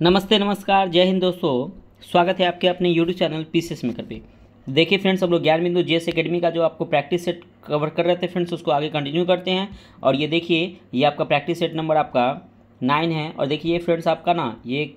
नमस्ते नमस्कार जय हिंद दोस्तों, स्वागत है आपके अपने यूट्यूब चैनल पीसीएस मेकर पे। देखिए फ्रेंड्स, हम लोग ज्ञान बिंदु जेएस एकेडमी का जो आपको प्रैक्टिस सेट कवर कर रहे थे फ्रेंड्स, उसको आगे कंटिन्यू करते हैं। और ये देखिए, ये आपका प्रैक्टिस सेट नंबर आपका 9 है। और देखिए फ्रेंड्स, आपका ना ये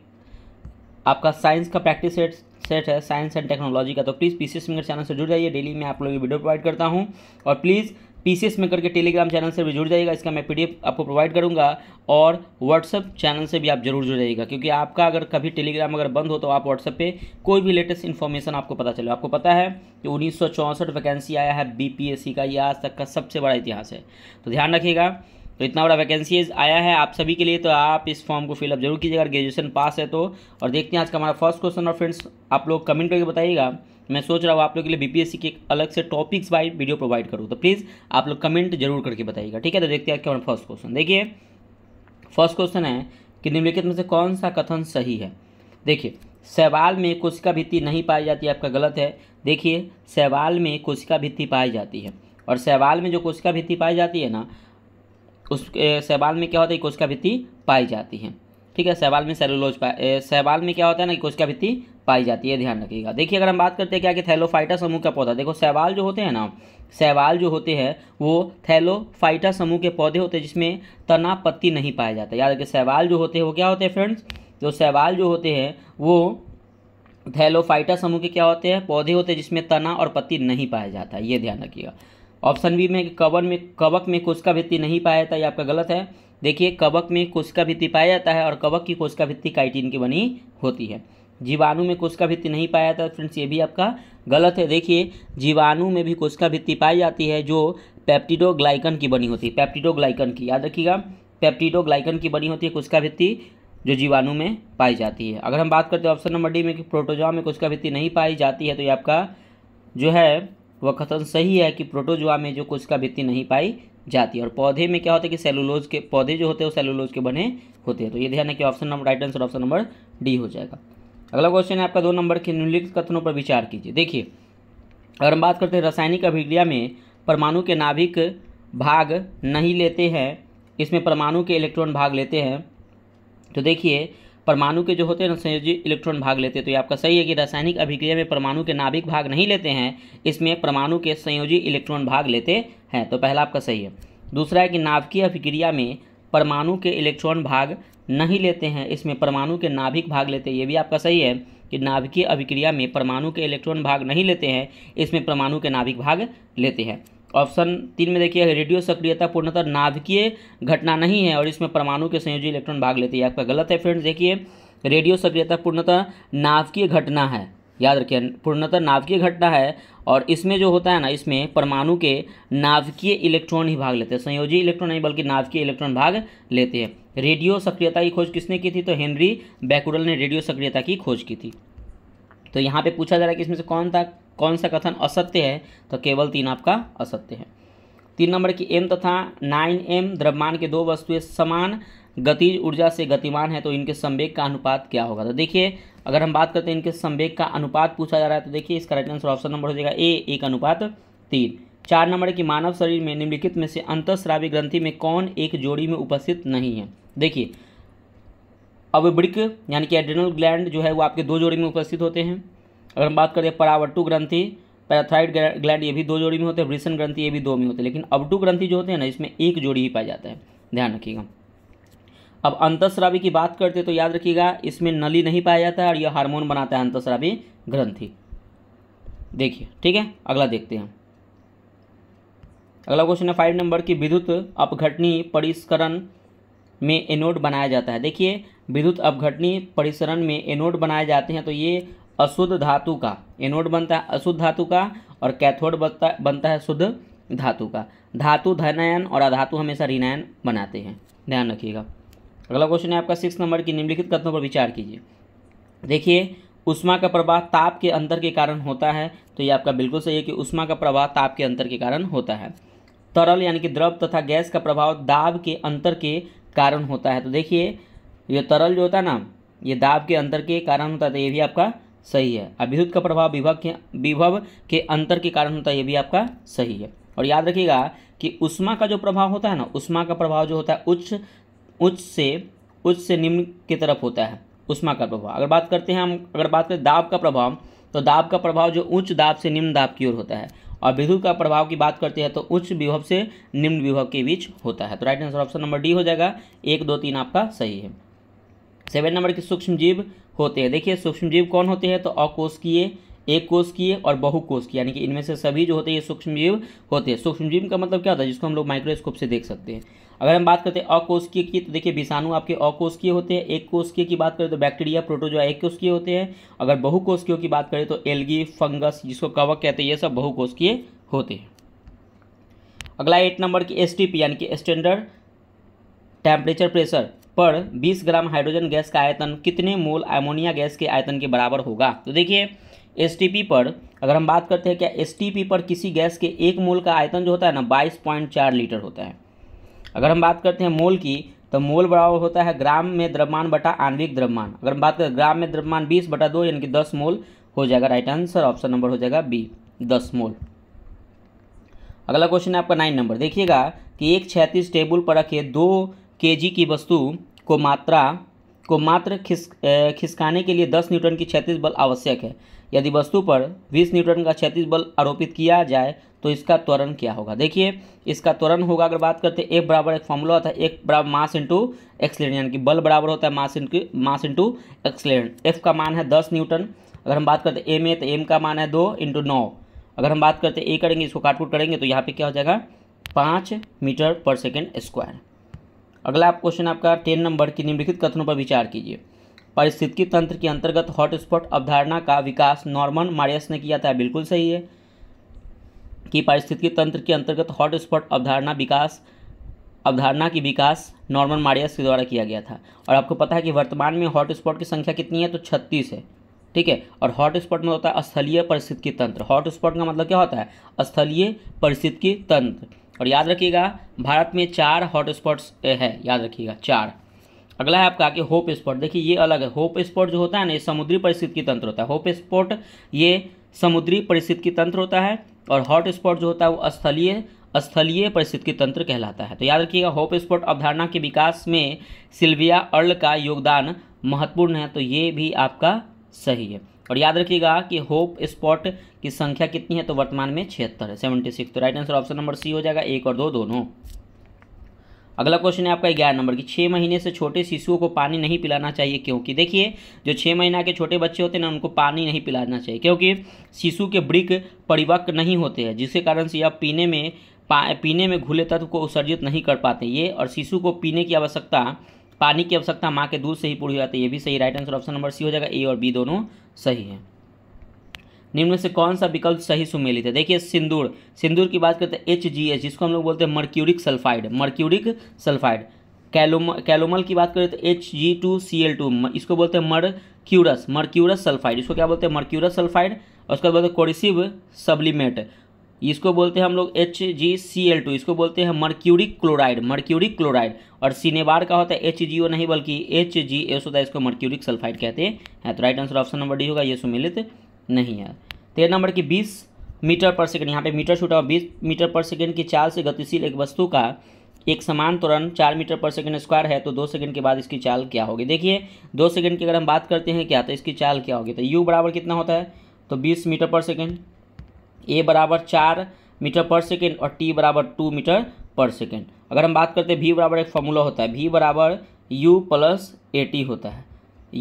आपका साइंस का प्रैक्टिस सेट है, साइंस एंड टेक्नोलॉजी का। तो प्लीज़ पीसीएस मेकर चैनल से जुड़ जाइए। डेली मैं आप लोगों की वीडियो प्रोवाइड करता हूँ। और प्लीज़ पीसीएस मेकर के टेलीग्राम चैनल से भी जुड़ जाइएगा, इसका मैं पीडीएफ आपको प्रोवाइड करूँगा। और व्हाट्सअप चैनल से भी आप जरूर जुड़ जाइएगा, क्योंकि आपका अगर कभी टेलीग्राम अगर बंद हो तो आप व्हाट्सएप पे कोई भी लेटेस्ट इन्फॉर्मेशन आपको पता चले। आपको पता है कि 1964 वैकेंसी आया है बीपीएससी का, ये आज तक का सबसे बड़ा इतिहास है, तो ध्यान रखिएगा। तो इतना बड़ा वैकेंसी आया है आप सभी के लिए, तो आप इस फॉर्म को फिलअप जरूर कीजिएगा, ग्रेजुएशन पास है तो। और देखते हैं आज का हमारा फर्स्ट क्वेश्चन। और फ्रेंड्स, आप लोग कमेंट करके बताइएगा। मैं सोच रहा हूँ आप लोग के लिए बीपीएससी के अलग से टॉपिक्स वाइज वीडियो प्रोवाइड करूँ, तो प्लीज़ आप लोग कमेंट जरूर करके बताइएगा, ठीक है। तो देखते हैं आज का हमारा फर्स्ट क्वेश्चन। देखिए फर्स्ट क्वेश्चन है कि निम्नलिखित में से कौन सा कथन सही है। देखिए, शैवाल में कोशिका भित्ति नहीं पाई जाती, आपका गलत है। देखिए, शैवाल में कोशिका भित्ति पाई जाती है, और शैवाल में जो कोशिका भित्ति पाई जाती है ना, उस शैवाल में क्या होता है, कोशिका भित्ति पाई जाती है, ठीक है। शैवाल में शैवाल में क्या होता है ना, कोशिका भित्ति पाई जाती है, ध्यान रखिएगा। देखिए, अगर हम बात करते हैं क्या कि थैलोफाइटा समूह का पौधा, देखो शैवाल जो होते हैं ना, शैवाल जो होते हैं वो थैलोफाइटा समूह के पौधे होते हैं जिसमें तना पत्ती नहीं पाया जाता। याद रखिए, शैवाल जो होते हैं वो क्या होते हैं फ्रेंड्स, जो शैवाल जो होते हैं वो थैलोफाइटा समूह के क्या होते हैं, पौधे होते हैं जिसमें तना और पत्ती नहीं पाया जाता, ये ध्यान रखिएगा। ऑप्शन बी में कवक में कोशिका भित्ति नहीं पाया जाता, ये आपका गलत है। देखिए, कवक में कोशिका भित्ति पाया जाता है, और कवक की कोशिका भित्ति काइटिन की बनी होती है। जीवाणु में कोशिका भित्ति नहीं पाया जाता फ्रेंड्स, ये भी आपका गलत है। देखिए, जीवाणु में भी कोशिका भित्ति पाई जाती है जो पेप्टिडोग्लाइकन की बनी होती है, पेप्टिडोग्लाइकन की, याद रखिएगा, पेप्टिडोग्लाइकन की बनी होती है कोशिका भित्ति जो जीवाणु में पाई जाती है। अगर हम बात करते हैं ऑप्शन नंबर डी में कि प्रोटोजोआ में कोशिका भित्ति नहीं पाई जाती है, तो ये आपका जो है वह कथन सही है कि प्रोटोजोआ में जो कोशिका भित्ति नहीं पाई जाती है। और पौधे में क्या होता है कि सेलुलोज के पौधे जो होते हैं वो सेलुलोज के बने होते हैं। तो ये ध्यान है कि option number right answer option number D हो जाएगा। अगला क्वेश्चन है आपका 2 नंबर के निम्नलिखित कथनों पर विचार कीजिए। देखिए, अगर हम बात करते हैं रासायनिक अभिक्रिया में परमाणु के नाभिक भाग नहीं लेते हैं, इसमें परमाणु के इलेक्ट्रॉन भाग लेते हैं। तो देखिए, परमाणु के जो होते हैं ना संयोजी इलेक्ट्रॉन भाग लेते हैं, तो ये आपका सही है कि रासायनिक अभिक्रिया में परमाणु के नाभिक भाग नहीं लेते हैं, इसमें परमाणु के संयोजी इलेक्ट्रॉन भाग लेते हैं। तो पहला आपका सही है। दूसरा है कि नाभिकीय अभिक्रिया में परमाणु के इलेक्ट्रॉन भाग नहीं लेते हैं, इसमें परमाणु के नाभिक भाग लेते हैं, ये भी आपका सही है कि नाभिकीय अभिक्रिया में परमाणु के इलेक्ट्रॉन भाग नहीं लेते हैं, इसमें परमाणु के नाभिक भाग लेते हैं। ऑप्शन 3 में देखिए, रेडियो सक्रियता पूर्णतः नाभिकीय घटना नहीं है और इसमें परमाणु के संयोजी इलेक्ट्रॉन भाग लेते हैं, आपका गलत है फ्रेंड्स। देखिए, रेडियो सक्रियता पूर्णतः नाभिकीय घटना है, याद रखिए, पूर्णतः नाभिकीय घटना है, और इसमें जो होता है ना, इसमें परमाणु के नाभिकीय इलेक्ट्रॉन ही भाग लेते हैं, संयोजी इलेक्ट्रॉन नहीं बल्कि नाभिकीय इलेक्ट्रॉन भाग लेते हैं। रेडियो सक्रियता की खोज किसने की थी, तो हेनरी बैकुरल ने रेडियो सक्रियता की खोज की थी। तो यहाँ पे पूछा जा रहा है कि इसमें से कौन सा कथन असत्य है, तो केवल 3 आपका असत्य है। 3 नंबर की m तथा 9m द्रव्यमान के 2 वस्तुएं समान गतिज ऊर्जा से गतिमान है, तो इनके संवेग का अनुपात क्या होगा। तो देखिए, अगर हम बात करते हैं इनके संवेग का अनुपात पूछा जा रहा है, तो देखिए इसका राइट आंसर ऑप्शन नंबर हो जाएगा ए, 1:3। 4 नंबर की मानव शरीर में निम्नलिखित में से अंतःस्रावी ग्रंथि में कौन एक जोड़ी में उपस्थित नहीं है। देखिए, अवबृक्क यानी कि एड्रिनल ग्लैंड जो है वो आपके 2 जोड़ी में उपस्थित होते हैं। अगर हम बात करें परावर्तु ग्रंथि, पैराथाइड ग्लैंड, ये भी 2 जोड़ी में होते हैं। वृषण ग्रंथि, ये भी 2 में होते हैं। लेकिन अवटु ग्रंथि जो होते हैं ना, इसमें 1 जोड़ी ही पाया जाता है, ध्यान रखिएगा। अब अंतःस्रावी की बात करते हैं तो याद रखिएगा, इसमें नली नहीं पाया जाता है और यह हार्मोन बनाता है अंतःस्रावी ग्रंथि। देखिए, ठीक है, अगला देखते हैं। अगला क्वेश्चन है 5 नंबर की विद्युत अपघटनी परिष्करण में एनोड बनाया जाता है। देखिए, विद्युत अपघटनी परिसरण में एनोड बनाए जाते हैं, तो ये अशुद्ध धातु का एनोड बनता है, अशुद्ध धातु का, और कैथोड बनता है शुद्ध धातु का। धातु धनायन और अधातु हमेशा ऋणायन बनाते हैं, ध्यान रखिएगा। अगला क्वेश्चन है आपका 6 नंबर की निम्नलिखित कथनों पर विचार कीजिए। देखिए, ऊष्मा का प्रवाह ताप के अंतर के कारण होता है, तो ये आपका बिल्कुल सही है कि ऊष्मा का प्रवाह ताप के अंतर के कारण होता है। तरल यानी कि द्रव तथा गैस का प्रभाव दाब के अंतर के कारण होता है, तो देखिए ये तरल जो होता है ना, ये दाब के अंतर के कारण होता है, तो ये भी आपका सही है। अब विद्युत का प्रभाव विभव के अंतर के कारण होता है, ये भी आपका सही है। और याद रखिएगा कि ऊष्मा का जो प्रभाव होता है ना, ऊष्मा का प्रभाव जो होता है उच्च से निम्न की तरफ होता है, उष्मा का प्रभाव। अगर बात करते हैं हम, अगर बात करें दाब का प्रभाव, तो दाब का प्रभाव जो उच्च दाब से निम्न दाब की ओर होता है, और विद्युत का प्रभाव की बात करते हैं तो उच्च विभव से निम्न विभव के बीच होता है। तो right answer option number D हो जाएगा। 1, 2, 3 आपका सही है। 7 नंबर के सूक्ष्म जीव होते हैं। देखिए सूक्ष्म जीव कौन होते हैं, तो अकोशिकीय, एक कोशिकीय और बहुकोशिकीय, यानी कि इनमें से सभी जो होते हैं ये सूक्ष्म जीव होते हैं। सूक्ष्म जीव का मतलब क्या होता है, जिसको हम लोग माइक्रोस्कोप से देख सकते हैं। अगर हम बात करते हैं अकोशिकीय की, तो देखिए विषाणु आपके अकोशिकीय होते हैं। एक कोशिकीय की बात करें तो बैक्टीरिया, प्रोटोजोआ एक कोशिकीय होते हैं। अगर बहुकोशिकीयों की बात करें तो एल्गी, फंगस, जिसको कवक कहते हैं, ये सब बहुकोशिकीय होते हैं। अगला 8 नंबर की एसटीपी यानी कि स्टैंडर्ड टेम्परेचर प्रेशर पर 20 ग्राम हाइड्रोजन गैस का आयतन कितने मोल अमोनिया गैस के आयतन के बराबर होगा। तो देखिए एसटीपी पर अगर हम बात करते हैं, क्या एसटीपी पर किसी गैस के 1 मोल का आयतन जो होता है ना 22.4 लीटर होता है। अगर हम बात करते हैं मोल की, तो मोल बराबर होता है ग्राम में द्रव्यमान बटा आणविक द्रव्यमान। अगर हम बात करें ग्राम में द्रव्यमान 20/2 यानी कि 10 मोल हो जाएगा। राइट आंसर ऑप्शन नंबर हो जाएगा बी, 10 मोल। अगला क्वेश्चन है आपका 9 नंबर। देखिएगा कि एक क्षैतिज टेबल पर रखे 2 kg की वस्तु को मात्र खिसकाने के लिए 10 न्यूटन की क्षैतिज बल आवश्यक है। यदि वस्तु पर 20 न्यूटन का क्षैतिज बल आरोपित किया जाए तो इसका त्वरण क्या होगा। देखिए इसका त्वरण होगा, अगर बात करते हैं F बराबर एक फॉर्मूला होता है, एक बराबर मास इंटू एक्सलेरेशन, यानी कि बल बराबर होता है मास इंटू एक्सलेरेशन। F का मान है 10 न्यूटन। अगर हम बात करते हैं M है तो M का मान है 2 × 9। अगर हम बात करते हैं A करेंगे, इसको काटपुट करेंगे तो यहाँ पे क्या हो जाएगा 5 मीटर पर सेकेंड स्क्वायर। अगला क्वेश्चन आपका 10 नंबर की निम्नलिखित कथनों पर विचार कीजिए। पारिस्थितिकी तंत्र के अंतर्गत हॉटस्पॉट अवधारणा का विकास नॉर्मन मारियस ने किया था। बिल्कुल सही है कि पारिस्थितिकी तंत्र के अंतर्गत हॉटस्पॉट अवधारणा की विकास नॉर्मन मारियस के द्वारा किया गया था। और आपको पता है कि वर्तमान में हॉटस्पॉट की संख्या कितनी है, तो 36 है। ठीक है, और हॉटस्पॉट में होता है स्थलीय पारिस्थितिकी तंत्र। हॉटस्पॉट का मतलब क्या होता है, स्थलीय पारिस्थितिकी तंत्र। और याद रखिएगा भारत में 4 हॉटस्पॉट्स है, याद रखिएगा 4। अगला है आपका कि होप स्पॉट। देखिए ये अलग है। होप स्पॉट जो होता है ना, ये समुद्री पारिस्थितिकी तंत्र होता है। होप स्पॉट ये समुद्री पारिस्थितिकी तंत्र होता है, और हॉट स्पॉट जो होता है वो स्थलीय पारिस्थितिकी तंत्र कहलाता है। तो याद रखिएगा होप स्पॉट अवधारणा के विकास में सिल्विया अर्ल का योगदान महत्वपूर्ण है, तो ये भी आपका सही है। और याद रखिएगा कि होप स्पॉट की संख्या कितनी है, तो वर्तमान में 76 है, 76। तो right answer option number C हो जाएगा, 1 और 2 दोनों। अगला क्वेश्चन है आपका 11 नंबर की 6 महीने से छोटे शिशुओं को पानी नहीं पिलाना चाहिए, क्योंकि देखिए जो 6 महीना के छोटे बच्चे होते हैं ना, उनको पानी नहीं पिलाना चाहिए, क्योंकि शिशु के वृक्क परिपक्व नहीं होते हैं, जिसके कारण से यह पीने में घुले तत्व को उत्सर्जित नहीं कर पाते ये। और शिशु को पानी की आवश्यकता माँ के दूध से ही पूरी हो जाती है, ये भी सही। Right answer option number C हो जाएगा, ए और बी दोनों सही है। निम्न में से कौन सा विकल्प सही सुमेलित है। देखिए सिंदूर की बात करते हैं HGH, जिसको हम लोग बोलते हैं मर्क्यूरिक सल्फाइड। कैलोमल की बात करें तो Hg2Cl2, इसको बोलते हैं मर्क्यूरस सल्फाइड। इसको क्या बोलते हैं, मर्क्यूरस सल्फाइड। और उसके बाद बोलते हैं कोरिसिव सब्लिमेट, इसको बोलते हैं हम लोग HgCl2, इसको बोलते हैं मर्क्यूरिक क्लोराइड। और सिनेबार का होता है HgO नहीं बल्कि HgS होता है, इसको मर्क्यूरिक सल्फाइड कहते हैं। तो right answer option number D होगा, ये सुमेलित नहीं है। 13 नंबर की 20 मीटर पर सेकंड, यहाँ पे मीटर छूटा हुआ, 20 मीटर पर सेकंड की चाल से गतिशील एक वस्तु का एक समान त्वरण 4 मीटर पर सेकंड स्क्वायर है, तो 2 सेकंड के बाद इसकी चाल क्या होगी। देखिए 2 सेकंड की अगर हम बात करते हैं क्या, तो इसकी चाल क्या होगी। तो u बराबर कितना होता है, तो 20 मीटर पर सेकंड, a बराबर 4 मीटर पर सेकंड और t बराबर 2 मीटर पर सेकंड। अगर हम बात करते हैं v बराबर एक फॉर्मूला होता है, v बराबर u प्लस at होता है।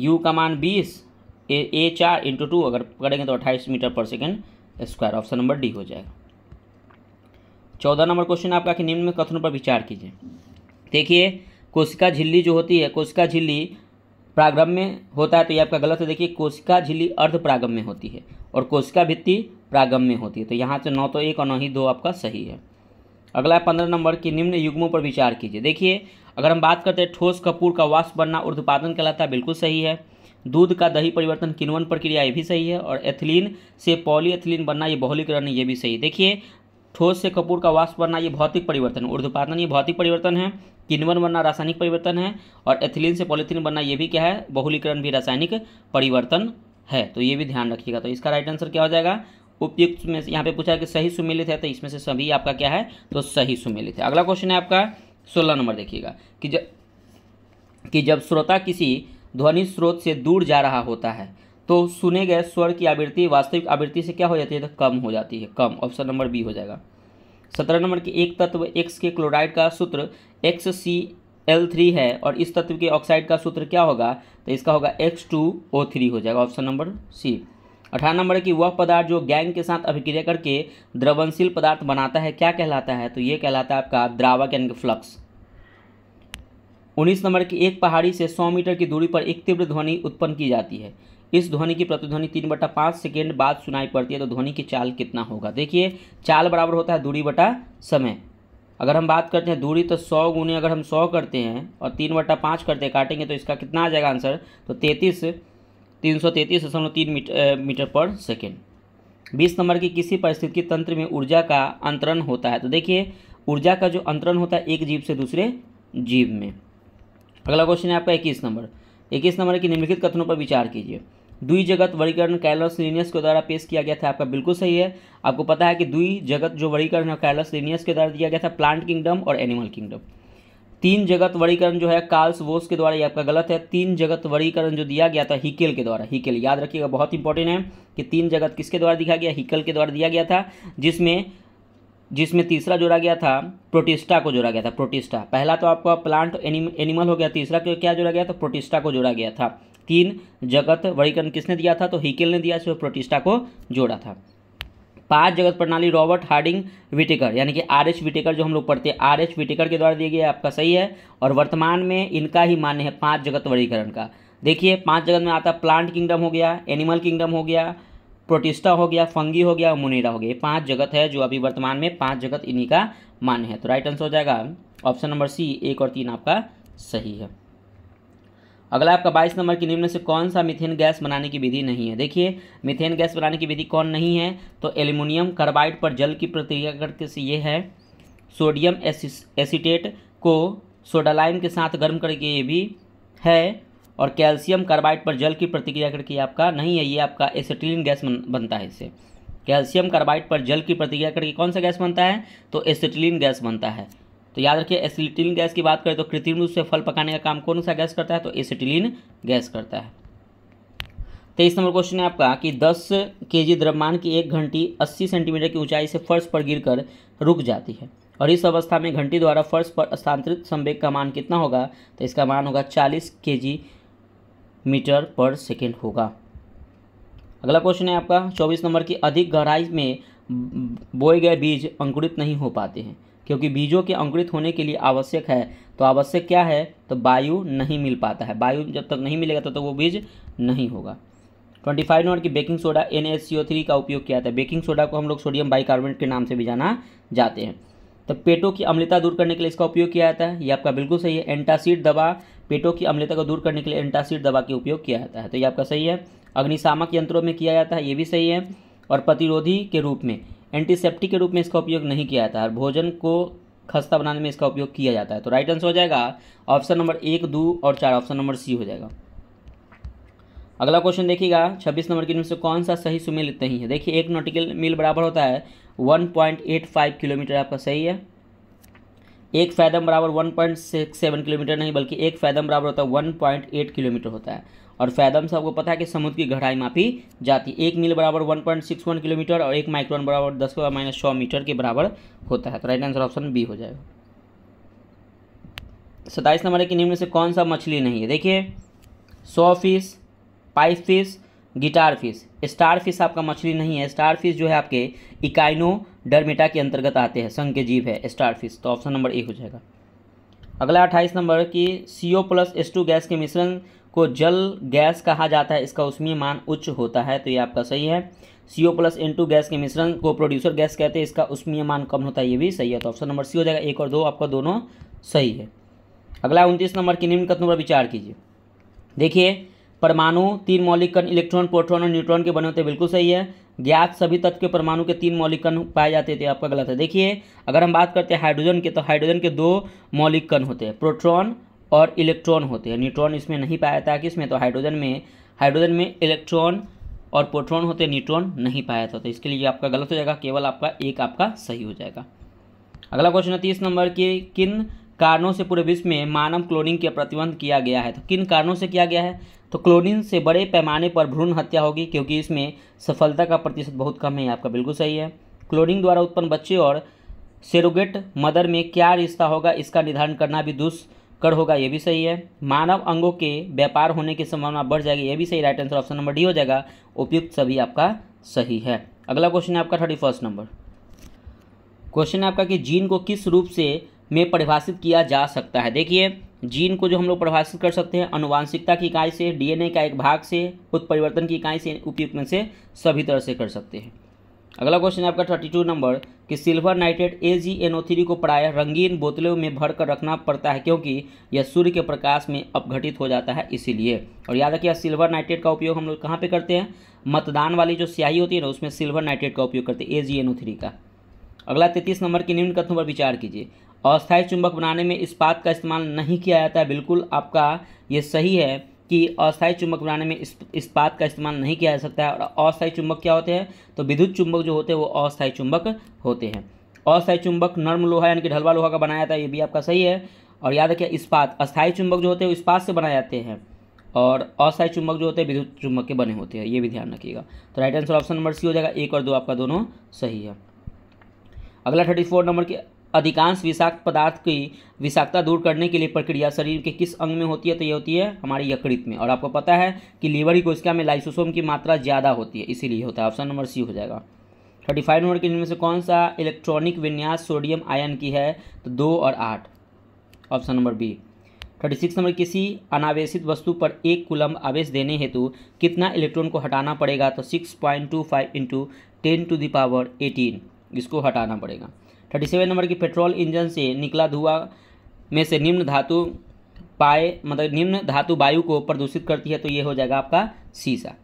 u का मान 20, a 4 × 2 अगर करेंगे तो 28 मीटर पर second square. Option number D हो जाएगा। 14 नंबर क्वेश्चन आपका कि निम्न में कथनों पर विचार कीजिए। देखिए कोशिका झिल्ली जो होती है, कोशिका झिल्ली प्रागम्य होता है, तो ये आपका गलत है। देखिए कोशिका झिल्ली अर्ध प्रागम्य होती है और कोशिका भित्ति प्रागम्य होती है, तो यहाँ से 9 तो 1 और 9 ही 2 आपका सही है। अगला है 15 नंबर की निम्न युग्मों पर विचार कीजिए। देखिए अगर हम बात करते हैं ठोस कपूर का वाष्प बनना ऊर्ध्वपातन कहलाता है, बिल्कुल सही है। दूध का दही परिवर्तन किण्वन प्रक्रिया, ये भी सही है। और एथिलीन से पॉलीएथिलीन बनना, ये बहुलीकरण है, ये भी सही। देखिए ठोस से कपूर का वाष्प बनना ये भौतिक परिवर्तन, ऊर्ध्वपातन ये भौतिक परिवर्तन है, किण्वन बनना रासायनिक परिवर्तन है, और एथिलीन से पॉलीथिलीन बनना ये भी क्या है, बहुलीकरण भी रासायनिक परिवर्तन है, तो ये भी ध्यान रखिएगा। तो इसका राइट आंसर क्या हो जाएगा, उपयुक्त में यहाँ पे पूछा है कि सही सुमेलित है, तो इसमें से सभी आपका क्या है, तो सही सुमेलित है। अगला क्वेश्चन है आपका 16 नंबर। देखिएगा कि जब श्रोता किसी ध्वनि स्रोत से दूर जा रहा होता है तो सुने गए स्वर की आवृत्ति वास्तविक आवृत्ति से क्या हो जाती है, तो कम हो जाती है, कम। ऑप्शन नंबर बी हो जाएगा। 17 नंबर की एक तत्व X के क्लोराइड का सूत्र XCl3 है और इस तत्व के ऑक्साइड का सूत्र क्या होगा, तो इसका होगा X2O3 हो जाएगा, ऑप्शन नंबर सी। 18 नंबर की वह पदार्थ जो गैंग के साथ अभिक्रिया करके द्रवणशील पदार्थ बनाता है क्या कहलाता है, तो ये कहलाता है आपका द्रावक यानी कि फ्लक्स। 19 नंबर की एक पहाड़ी से 100 मीटर की दूरी पर एक तीव्र ध्वनि उत्पन्न की जाती है, इस ध्वनि की प्रतिध्वनि 3/5 सेकेंड बाद सुनाई पड़ती है तो ध्वनि की चाल कितना होगा। देखिए चाल बराबर होता है दूरी बटा समय। अगर हम बात करते हैं दूरी तो 100 गुने अगर हम 100 करते हैं और 3/5 करते हैं काटेंगे तो इसका कितना आ जाएगा आंसर, तो 333.3 मीटर पर सेकेंड। 20 नंबर की किसी परिस्थितिकी तंत्र में ऊर्जा का अंतरण होता है, तो देखिए ऊर्जा का जो अंतरण होता है एक जीव से दूसरे जीव में। अगला क्वेश्चन है आपका 21 नंबर। 21 नंबर की निम्नलिखित कथनों पर विचार कीजिए। द्विजगत वर्गीकरण कैर्लस लिनियस के द्वारा पेश किया गया था, आपका बिल्कुल सही है। आपको पता है कि द्विजगत जो वर्गीकरण है कैर्लस लिनियस के द्वारा दिया गया था, प्लांट किंगडम और एनिमल किंगडम। तीन जगत वर्गीकरण जो है कार्ल वोस के द्वारा, ये आपका गलत है। तीन जगत वर्गीकरण जो दिया गया था हिकेल के द्वारा, हिकेल याद रखिएगा, बहुत इंपॉर्टेंट है कि तीन जगत किसके द्वारा दिखा गया, हिकेल के द्वारा दिया गया था, जिसमें तीसरा जोड़ा गया था प्रोटिस्टा को जोड़ा गया था। प्रोटिस्टा पहला तो आपका प्लांट एनिमल हो गया, तीसरा क्या जोड़ा गया था, प्रोटिस्टा को जोड़ा गया था। तीन जगत वर्गीकरण किसने दिया था, तो हिकेल ने दिया, जो प्रोटिस्टा को जोड़ा था। पांच जगत प्रणाली रॉबर्ट हार्डिंग विटेकर यानी कि आर.एच. विटेकर जो हम लोग पढ़ते हैं, आर.एच. विटेकर के द्वारा दिया गया, आपका सही है। और वर्तमान में इनका ही मान्य है पांच जगत वर्गीकरण का। देखिए पांच जगत में आता है प्लांट किंगडम हो गया, एनिमल किंगडम हो गया, प्रोटिस्टा हो गया, फंगी हो गया, मोनेरा हो गया। ये पांच जगत है जो अभी वर्तमान में पांच जगत इन्हीं का मान्य है। तो राइट आंसर हो जाएगा ऑप्शन नंबर सी, 1 और 3 आपका सही है। अगला आपका 22 नंबर की निम्न से कौन सा मीथेन गैस बनाने की विधि नहीं है। देखिए मीथेन गैस बनाने की विधि कौन नहीं है, तो एल्युमिनियम कार्बाइड पर जल की प्रतिक्रिया करके से ये है, सोडियम एसीटेट को सोडा लाइम के साथ गर्म करके ये भी है, और कैल्शियम कार्बाइड पर जल की प्रतिक्रिया करके आपका नहीं है, ये आपका एसिटिलीन गैस बनता है इससे। कैल्शियम कार्बाइड पर जल की प्रतिक्रिया करके कौन सा गैस बनता है, तो एसिटिलीन गैस बनता है। तो याद रखिए एसिटिलीन गैस की बात करें तो कृत्रिम रूप से फल पकाने का काम कौन सा गैस करता है, तो एसिटिलीन गैस करता है। 23 नंबर क्वेश्चन है आपका कि 10 kg द्रव्यमान की एक घंटी 80 सेंटीमीटर की ऊंचाई से फर्श पर गिरकर रुक जाती है और इस अवस्था में घंटी द्वारा फर्श पर स्थानांतरित संवेग का मान कितना होगा, तो इसका मान होगा 40 kg मीटर पर सेकेंड होगा। अगला क्वेश्चन है आपका 24 नंबर की अधिक गहराई में बोए गए बीज अंकुरित नहीं हो पाते हैं क्योंकि बीजों के अंकुरित होने के लिए आवश्यक है, तो आवश्यक क्या है, तो वायु नहीं मिल पाता है। वायु जब तक नहीं मिलेगा तब तक वो बीज नहीं होगा। 25 नंबर की बेकिंग सोडा NaCO3 का उपयोग किया जाता है। बेकिंग सोडा को हम लोग सोडियम बाइकार्बोनेट के नाम से भी जाना जाते हैं। तो पेटों की अम्लता दूर करने के लिए इसका उपयोग किया जाता है, ये आपका बिल्कुल सही है। एंटासिड दवा पेटों की अम्लता को दूर करने के लिए एंटासिड दवा के उपयोग किया जाता है, तो ये आपका सही है। अग्निशामक यंत्रों में किया जाता है, ये भी सही है। और प्रतिरोधी के रूप में, एंटीसेप्टिक के रूप में इसका उपयोग नहीं किया जाता है। भोजन को खस्ता बनाने में इसका उपयोग किया जाता है। तो राइट आंसर हो जाएगा ऑप्शन नंबर 1, 2 और 4, ऑप्शन नंबर सी हो जाएगा। अगला क्वेश्चन देखिएगा 26 नंबर की, इनमें से कौन सा सही सुमेलित नहीं है। देखिए एक नॉटिकल मील बराबर होता है 1.85 किलोमीटर, आपका सही है। एक फैदम बराबर 1.67 किलोमीटर नहीं, बल्कि एक फैदम बराबर होता है 1.8 किलोमीटर होता है। और फैदम से आपको पता है कि समुद्र की गहराई मापी जाती है। एक मील बराबर 1.61 किलोमीटर और एक माइक्रोन बराबर 10⁻⁻100 मीटर के बराबर होता है। तो राइट आंसर ऑप्शन बी हो जाएगा। 27 नंबर की निम्न से कौन सा मछली नहीं है। देखिए saw fish, pipe fish, guitar fish. Star fish आपका मछली नहीं है। स्टार फिश जो है आपके इकाइनोडर्मेटा के अंतर्गत आते हैं, संघ के जीव है स्टार फिश, तो ऑप्शन नंबर ए हो जाएगा। अगला 28 नंबर की CO+H2 गैस के मिश्रण को जल गैस कहा जाता है, इसका ऊष्मीय मान उच्च होता है, तो ये आपका सही है। CO+N2 गैस के मिश्रण को प्रोड्यूसर गैस कहते हैं, इसका ऊष्मीय मान कम होता है, ये भी सही है। तो ऑप्शन नंबर सी हो जाएगा। 1 और 2 आपका दोनों सही है। अगला 29 नंबर की निम्न कथनों पर विचार कीजिए। देखिए परमाणु 3 मौलिक कण इलेक्ट्रॉन, प्रोटॉन और न्यूट्रॉन के बने होते हैं, बिल्कुल सही है। ज्ञात सभी तत्व के परमाणु के 3 मौलिक कण पाए जाते थे, आपका गलत है। देखिए अगर हम बात करते हैं हाइड्रोजन के, तो हाइड्रोजन के 2 मौलिक कण होते हैं, प्रोटॉन और इलेक्ट्रॉन होते हैं। न्यूट्रॉन इसमें नहीं पाया जाता है, किसमें, तो हाइड्रोजन में इलेक्ट्रॉन और प्रोटॉन होते हैं, न्यूट्रॉन नहीं पाया था, तो इसके लिए आपका गलत हो जाएगा। केवल आपका 1 आपका सही हो जाएगा। अगला क्वेश्चन है 30 नंबर की, किन कारणों से पूरे विश्व में मानव क्लोनिंग का प्रतिबंध किया गया है। तो किन कारणों से किया गया है? तो क्लोनिंग से बड़े पैमाने पर भ्रूण हत्या होगी, क्योंकि इसमें सफलता का प्रतिशत बहुत कम है। आपका बिल्कुल सही है। क्लोनिंग द्वारा उत्पन्न बच्चे और सेरोगेट मदर में क्या रिश्ता होगा, इसका निर्धारण करना भी दुष्कर होगा, ये भी सही है। मानव अंगों के व्यापार होने की संभावना बढ़ जाएगी, ये भी सही। Right answer option number D हो जाएगा। उपयुक्त सभी आपका सही है। अगला क्वेश्चन है आपका 31 नंबर। क्वेश्चन है आपका कि जीन को किस रूप से में परिभाषित किया जा सकता है। देखिए, जीन को जो हम लोग परिभाषित कर सकते हैं अनुवांशिकता की इकाई से, डीएनए का एक भाग से, उत्परिवर्तन की इकाई से, उपयुक्त में से सभी तरह से कर सकते हैं। अगला क्वेश्चन है आपका 32 नंबर कि सिल्वर नाइट्रेट AgNO3 को प्रायः रंगीन बोतलों में भर कर रखना पड़ता है, क्योंकि यह सूर्य के प्रकाश में अपघटित हो जाता है, इसीलिए। और याद रखिए, सिल्वर नाइट्रेट का उपयोग हम लोग कहाँ पे करते हैं? मतदान वाली जो स्याही होती है ना, उसमें सिल्वर नाइट्रेट का उपयोग करते हैं, AgNO3 का। अगला 33 नंबर के निम्न कथनों पर विचार कीजिए। अस्थायी चुंबक बनाने में इस्पात का इस्तेमाल नहीं किया जाता है। बिल्कुल आपका ये सही है कि अस्थायी चुंबक बनाने में इस्पात का इस्तेमाल नहीं किया जा सकता है। और अस्थायी चुंबक क्या होते हैं? तो विद्युत चुंबक जो होते हैं वो अस्थायी चुंबक होते हैं। अस्थायी चुंबक नर्म लोहा यानी कि ढलवा लोहा का बनाया जाता है, ये भी आपका सही है। और याद रखिए, इस्पात, अस्थायी चुंबक जो होते हैं वो इस्पात से बनाए जाते हैं, और अस्थायी चुंबक जो होते हैं विद्युत चुंबक के बने होते हैं, ये भी ध्यान रखिएगा। तो right answer option number C हो जाएगा। 1 और 2 आपका दोनों सही है। अगला 34 नंबर के अधिकांश विषाक्त पदार्थ की विषाक्तता दूर करने के लिए प्रक्रिया शरीर के किस अंग में होती है? तो ये होती है हमारी यकृत में। और आपको पता है कि लीवर की कोशिका में लाइसोसोम की मात्रा ज़्यादा होती है, इसीलिए होता है। ऑप्शन नंबर सी हो जाएगा। 35 नंबर के इनमें से कौन सा इलेक्ट्रॉनिक विन्यास सोडियम आयन की है? तो 2 और 8, ऑप्शन नंबर बी। 36 नंबर किसी अनावेशित वस्तु पर 1 कूलम्ब आवेश देने हेतु कितना इलेक्ट्रॉन को हटाना पड़ेगा? तो 6.25 × 10⁻18 इसको हटाना पड़ेगा। 37 नंबर की पेट्रोल इंजन से निकला धुआं में से निम्न धातु वायु को प्रदूषित करती है, तो ये हो जाएगा आपका सीसा।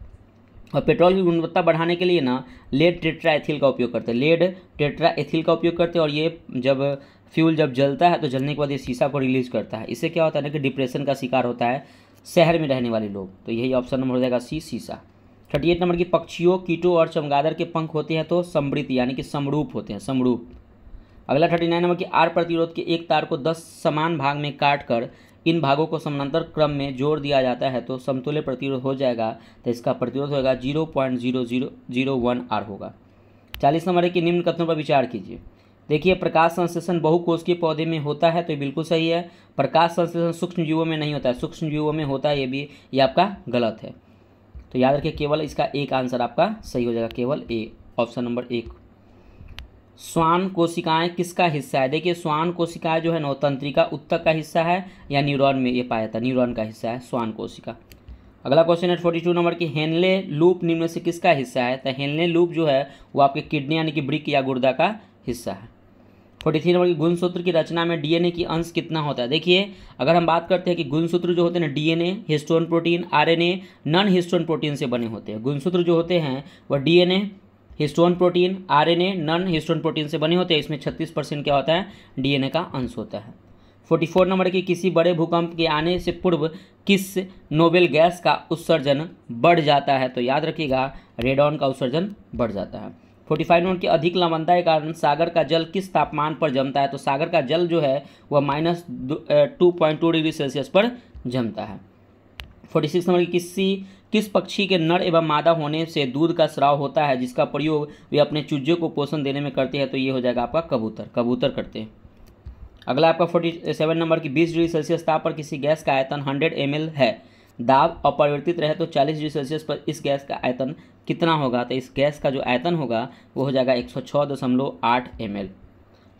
और पेट्रोल की गुणवत्ता बढ़ाने के लिए ना लेड टेट्राएथिल का उपयोग करते हैं, लेड टेट्राएथिल का उपयोग करते हैं। और ये जब फ्यूल जलता है तो जलने के बाद ये सीसा को रिलीज करता है। इससे क्या होता है ना कि डिप्रेशन का शिकार होता है शहर में रहने वाले लोग, तो यही ऑप्शन नंबर हो जाएगा सी, सीसा। 38 नंबर की पक्षियों, कीटों और चमगादड़ के पंख होते हैं तो समृत यानी कि समरूप होते हैं, समरूप। अगला 39 नंबर की आर प्रतिरोध के एक तार को 10 समान भाग में काट कर इन भागों को समानांतर क्रम में जोड़ दिया जाता है तो समतुल्य प्रतिरोध हो जाएगा। तो इसका प्रतिरोध होगा 0.0001 आर होगा। 40 नंबर की निम्न कथनों पर विचार कीजिए। देखिए, प्रकाश संश्लेषण बहुकोशिकीय पौधे में होता है, तो ये बिल्कुल सही है। प्रकाश संश्लेषण सूक्ष्म जीवों में नहीं होता है, सूक्ष्म जीवों में होता है, ये आपका गलत है। तो याद रखिए, केवल इसका एक आंसर आपका सही हो जाएगा, केवल ए, ऑप्शन नंबर 1। श्वान कोशिकाएं किसका हिस्सा है? देखिए, श्वान कोशिकाएं जो है ना तंत्रिका उत्तक का हिस्सा है या न्यूरॉन में ये पाया था, न्यूरॉन का हिस्सा है श्वान कोशिका। अगला क्वेश्चन है 42 नंबर की हेनले लूप निम्न में से किसका हिस्सा है? तो हेनले लूप जो है वो आपके किडनी यानी कि ब्रिक या गुर्दा का हिस्सा है। 43 नंबर की गुणसूत्र की रचना में डीएनए की अंश कितना होता है? देखिए, अगर हम बात करते हैं कि गुणसूत्र जो होते हैं ना, DNA, histone protein, RNA, non histone protein से बने होते हैं। गुणसूत्र जो होते हैं वह DNA, histone protein, RNA, non histone protein से बने होते हैं। इसमें 36% क्या होता है? डीएनए का अंश होता है। 44 नंबर की किसी बड़े भूकंप के आने से पूर्व किस नोबेल गैस का उत्सर्जन बढ़ जाता है? तो याद रखिएगा, रेडॉन का उत्सर्जन बढ़ जाता है। 45 नंबर की अधिक लवणता के कारण सागर का जल किस तापमान पर जमता है? तो सागर का जल जो है वह -2.2 डिग्री सेल्सियस पर जमता है। 46 नंबर की किस पक्षी के नर एवं मादा होने से दूध का स्राव होता है जिसका प्रयोग वे अपने चूजे को पोषण देने में करते हैं? तो ये हो जाएगा आपका कबूतर, कबूतर करते हैं। अगला आपका 47 नंबर की 20 डिग्री सेल्सियस ताप पर किसी गैस का आयतन 100 ml है, दाब अपरिवर्तित रहे तो 40 डिग्री सेल्सियस पर इस गैस का आयतन कितना होगा? तो इस गैस का जो आयतन होगा वो हो जाएगा 106.8 ml।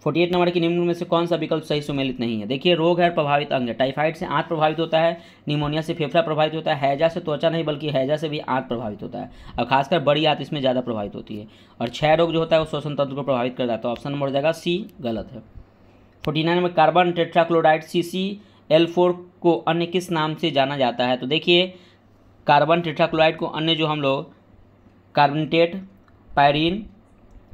48 नंबर की निम्न में से कौन सा विकल्प सही सुमेलित नहीं है? देखिए, रोग है प्रभावित अंग है। टाइफाइड से आंत प्रभावित होता है, निमोनिया से फेफड़ा प्रभावित होता है, हैजा से त्वचा नहीं बल्कि हैजा से भी आंत प्रभावित होता है, और खासकर बड़ी आंत इसमें ज़्यादा प्रभावित होती है। और क्षय रोग जो होता है वो श्वसन तंत्र को प्रभावित कर जाता है। ऑप्शन नंबर हो जाएगा सी, गलत है। 49 में कार्बन टेट्राक्लोराइड CCl4 को अन्य किस नाम से जाना जाता है? तो देखिए, कार्बन टेट्राक्लोराइड को अन्य जो हम लोग कार्बोनेटेड, पायरीन,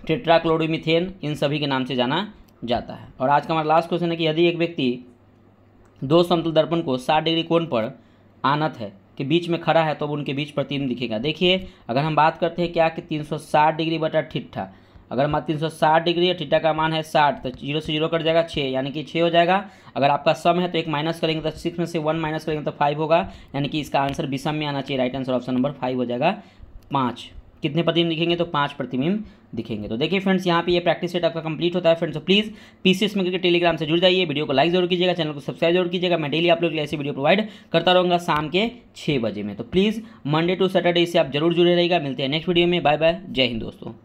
टेट्राक्लोरोमीथेन, इन सभी के नाम से जाना जाता है। और आज का हमारा लास्ट क्वेश्चन है कि यदि एक व्यक्ति 2 समतल दर्पण को 60 डिग्री कोण पर आनत है के बीच में खड़ा है तो उनके बीच प्रतिबिंब दिखेगा। देखिए, अगर हम बात करते हैं क्या कि 360 डिग्री बटा ठिट्ठा, अगर हमारा 360 डिग्री है, थीटा का मान है 60, तो 0 से 0 कट जाएगा 6, यानी कि 6 हो जाएगा। अगर आपका सम है तो एक माइनस करेंगे तो 6 में से 1 माइनस करेंगे तो 5 होगा, यानी कि इसका आंसर विषम में आना चाहिए। राइट आंसर ऑप्शन नंबर 5 हो जाएगा। 5 कितने प्रतिबिंब दिखेंगे? तो 5 प्रतिबिंब दिखेंगे। तो देखिए फ्रेंड्स, यहाँ पे ये प्रैक्टिस सेट आपका कंप्लीट होता है फ्रेंड्स। तो प्लीज़ पीसीएस में के टेलीग्राम से जुड़ जाइए, वीडियो को लाइक जरूर कीजिएगा, चैनल को सब्सक्राइब जरूर कीजिएगा। मैं डेली आप लोग के लिए ऐसी वीडियो प्रोवाइड करता रहूँगा शाम के 6 बजे में। तो प्लीज़ मंडे टू सैटरडे से आप जरूर जुड़े रहिएगा। मिलते हैं नेक्स्ट वीडियो में। बाय बाय, जय हिंद दोस्तों।